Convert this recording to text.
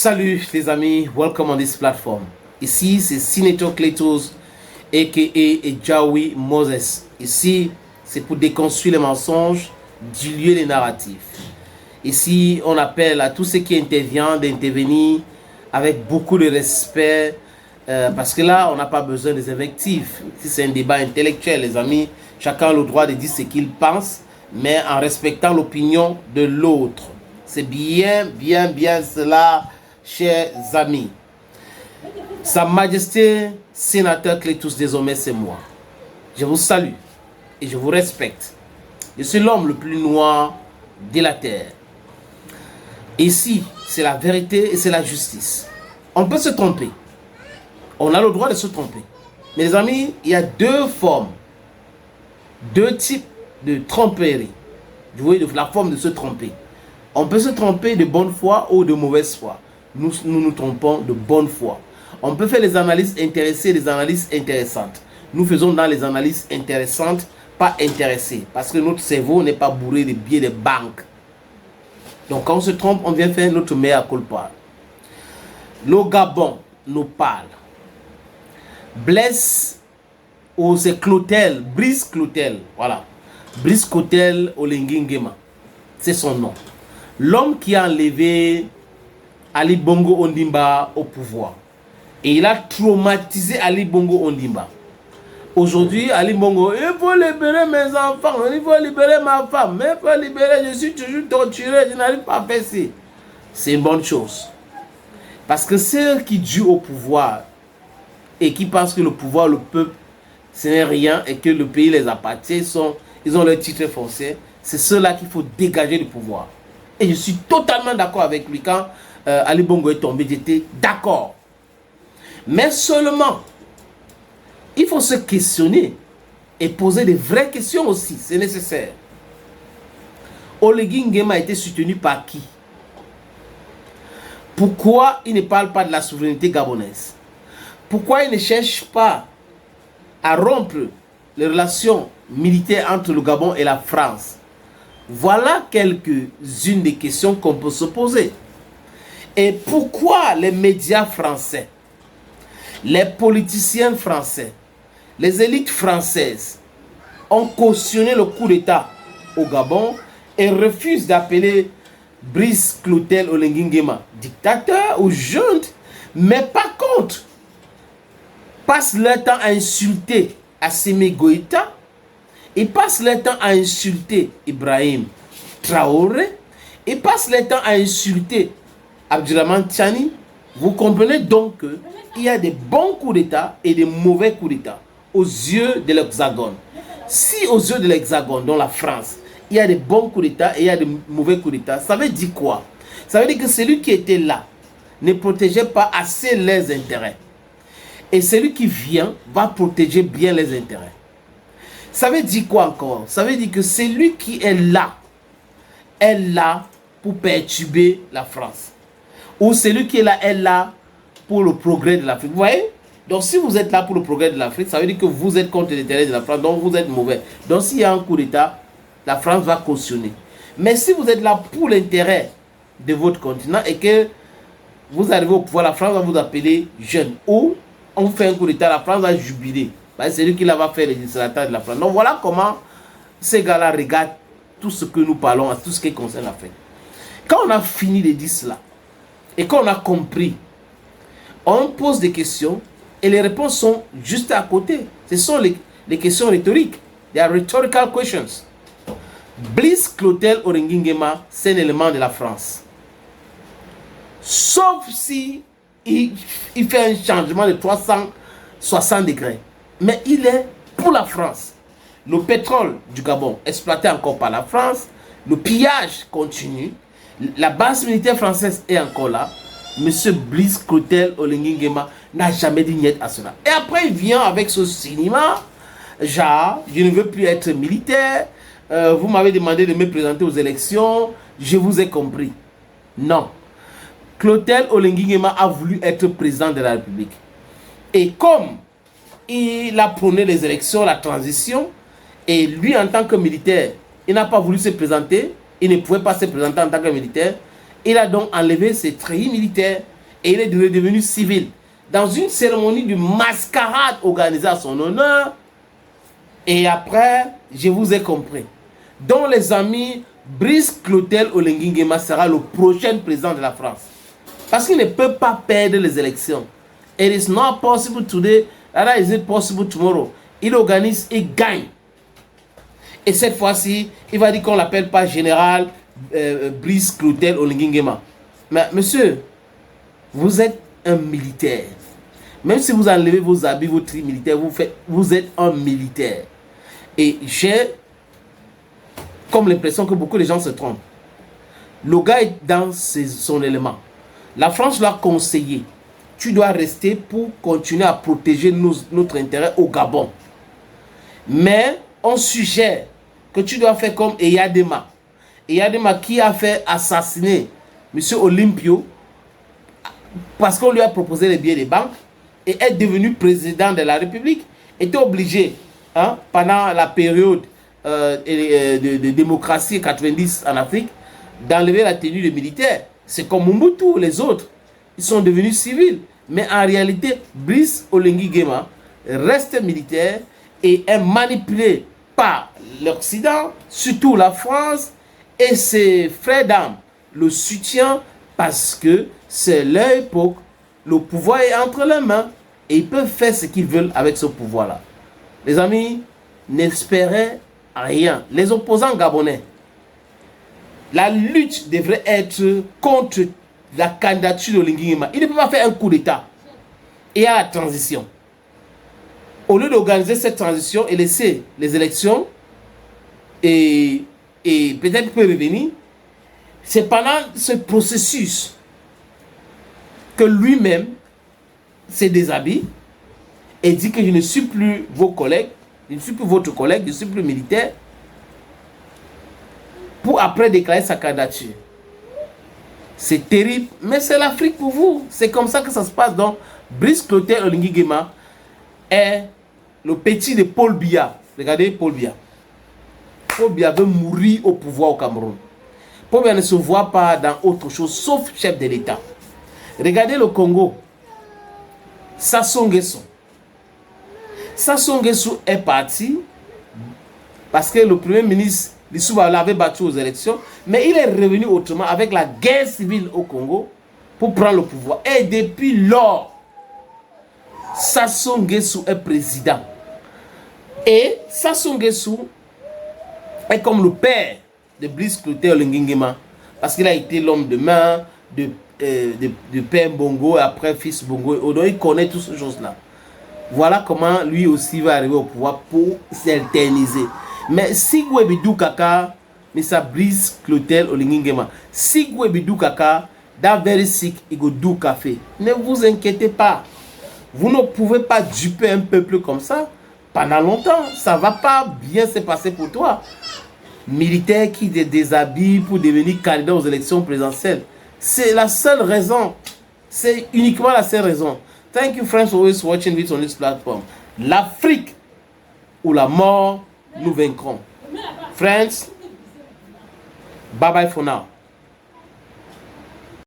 Salut les amis, welcome on this platform. Ici c'est Senator Cletus aka Jawi Moses. Ici c'est pour déconstruire les mensonges, diluer les narratifs. Ici on appelle à tous ceux qui interviennent d'intervenir avec beaucoup de respect parce que là on n'a pas besoin des invectives. Si c'est un débat intellectuel les amis, chacun a le droit de dire ce qu'il pense mais en respectant l'opinion de l'autre. C'est bien cela, chers amis. Sa Majesté, Sénateur Cletus, désormais c'est moi. Je vous salue et je vous respecte. Je suis l'homme le plus noir de la terre. Ici, c'est la vérité et c'est la justice. On peut se tromper. On a le droit de se tromper. Mais les amis, il y a deux formes. Deux types de tromperie. Vous voyez, la forme de se tromper. On peut se tromper de bonne foi ou de mauvaise foi. Nous nous trompons de bonne foi. On peut faire les analyses intéressées et les analyses intéressantes. Nous faisons dans les analyses intéressantes, pas intéressées. Parce que notre cerveau n'est pas bourré de billets de banque. Donc quand on se trompe, on vient faire notre mea culpa. Le Gabon nous parle. Blaise ou c'est Clotel, Brice Clotel, voilà. Brice Clotel Olengi Nguema, c'est son nom. L'homme qui a enlevé Ali Bongo Ondimba au pouvoir. Et il a traumatisé Ali Bongo Ondimba. Aujourd'hui, Ali Bongo, il faut libérer mes enfants, il faut libérer ma femme, il faut libérer, je suis toujours torturé, je n'arrive pas à faire ça. C'est une bonne chose. Parce que ceux qui durent au pouvoir et qui pensent que le pouvoir, le peuple, ce n'est rien et que le pays les appartient, ils ont leur titre foncier, c'est ceux-là qu'il faut dégager du pouvoir. Et je suis totalement d'accord avec lui. Quand Ali Bongo est tombé, j'étais d'accord. Mais seulement, il faut se questionner et poser des vraies questions aussi. C'est nécessaire. Olengi Nguema a été soutenu par qui? Pourquoi il ne parle pas de la souveraineté gabonaise? Pourquoi il ne cherche pas à rompre les relations militaires entre le Gabon et la France? Voilà quelques-unes des questions qu'on peut se poser. Et pourquoi les médias français, les politiciens français, les élites françaises ont cautionné le coup d'État au Gabon et refusent d'appeler Brice Clotel Olengi Nguema dictateur ou junte, mais par contre, passent leur temps à insulter Assimi Goïta. Ils passent leur temps à insulter Ibrahim Traoré. Ils passent leur temps à insulter Abdurrahman Tiani. Vous comprenez donc qu'il y a des bons coups d'État et des mauvais coups d'État aux yeux de l'Hexagone. Si aux yeux de l'Hexagone, dans la France, il y a des bons coups d'État et il y a des mauvais coups d'État, ça veut dire quoi? Ça veut dire que celui qui était là ne protégeait pas assez les intérêts. Et celui qui vient va protéger bien les intérêts. Ça veut dire quoi encore? Ça veut dire que celui qui est là pour perturber la France. Ou celui qui est là pour le progrès de l'Afrique. Vous voyez? Donc si vous êtes là pour le progrès de l'Afrique, ça veut dire que vous êtes contre l'intérêt de la France, donc vous êtes mauvais. Donc s'il y a un coup d'État, la France va cautionner. Mais si vous êtes là pour l'intérêt de votre continent et que vous arrivez au pouvoir, la France va vous appeler jeune. Ou on fait un coup d'État, la France va jubiler. C'est lui qui va faire les législateurs de la France. Donc voilà comment ces gars-là regardent tout ce que nous parlons, tout ce qui concerne l'Afrique. Quand on a fini de dire cela, et qu'on a compris, on pose des questions, et les réponses sont juste à côté. Ce sont les questions rhétoriques. They are rhetorical questions. Brice Clotel Olengi Nguema, c'est un élément de la France. Sauf si il fait un changement de 360 degrés. Mais il est pour la France. Le pétrole du Gabon exploité encore par la France. Le pillage continue. La base militaire française est encore là. Monsieur Brice Clotel Olengi Nguema n'a jamais dit niet à cela. Et après, il vient avec ce cinéma. Genre, je ne veux plus être militaire. Vous m'avez demandé de me présenter aux élections. Je vous ai compris. Non. Clotel Olengi Nguema a voulu être président de la République. Et comme il a prôné les élections, la transition, et lui en tant que militaire, il n'a pas voulu se présenter, il ne pouvait pas se présenter en tant que militaire, il a donc enlevé ses treillis militaires et il est redevenu civil. Dans une cérémonie de mascarade organisée à son honneur. Et après, je vous ai compris. Donc les amis, Brice Clotaire Oligui Nguema sera le prochain président de la France. Parce qu'il ne peut pas perdre les élections. It is not possible today, rather is it possible tomorrow. Il organise et gagne. Et cette fois-ci, il va dire qu'on ne l'appelle pas général Brice Clotaire Oligui Nguema. Mais monsieur, vous êtes un militaire. Même si vous enlevez vos habits, vos tri militaires, vous êtes un militaire. Et j'ai comme l'impression que beaucoup de gens se trompent. Le gars est dans son élément. La France l'a conseillé. Tu dois rester pour continuer à protéger notre intérêt au Gabon. Mais on suggère que tu dois faire comme Eyadema. Eyadema qui a fait assassiner M. Olympio parce qu'on lui a proposé les billets des banques et est devenu président de la République, était obligé, hein, pendant la période de démocratie 90 en Afrique, d'enlever la tenue de militaire. C'est comme Mobutu, les autres. Ils sont devenus civils. Mais en réalité, Brice Oligui Nguema reste militaire et est manipulé par l'Occident, surtout la France, et ses frères d'armes le soutiennent parce que c'est leur époque. Le pouvoir est entre leurs mains et ils peuvent faire ce qu'ils veulent avec ce pouvoir-là. Les amis, n'espérez rien. Les opposants gabonais, la lutte devrait être contre la candidature d'Oligui Nguema. Il ne peut pas faire un coup d'État et à la transition. Au lieu d'organiser cette transition et laisser les élections et peut-être peut revenir, c'est pendant ce processus que lui-même se déshabille et dit que je ne suis plus vos collègues, je ne suis plus votre collègue, je ne suis plus militaire, pour après déclarer sa candidature. C'est terrible, mais c'est l'Afrique pour vous. C'est comme ça que ça se passe. Donc, Brice Clotaire Oligui Nguema est le petit de Paul Biya. Regardez Paul Biya. Paul Biya veut mourir au pouvoir au Cameroun. Paul Biya ne se voit pas dans autre chose sauf chef de l'État. Regardez le Congo. Sassou Nguesso. Sassou Nguesso est parti parce que le premier ministre Lissouba l'avait battu aux élections, mais il est revenu autrement avec la guerre civile au Congo pour prendre le pouvoir. Et depuis lors, Sassou Nguesso est président. Et Sassou Nguesso est comme le père de Brice Clotaire Oligui Nguema parce qu'il a été l'homme de main de père Bongo et après fils Bongo. Donc il connaît toutes ces choses-là. Voilà comment lui aussi va arriver au pouvoir pour s'alterniser. Mais si vous avez du caca, mais ça Brice Clotaire Oligui Nguema. Si vous avez du caca, dans very sick, il go du café. Ne vous inquiétez pas. Vous ne pouvez pas duper un peuple comme ça pendant longtemps. Ça ne va pas bien se passer pour toi. Militaire qui te déshabille pour devenir candidat aux élections présidentielles. C'est la seule raison. C'est uniquement la seule raison. Thank you friends for always watching this on this platform. L'Afrique ou la mort, nous vaincrons. Friends, bye bye for now.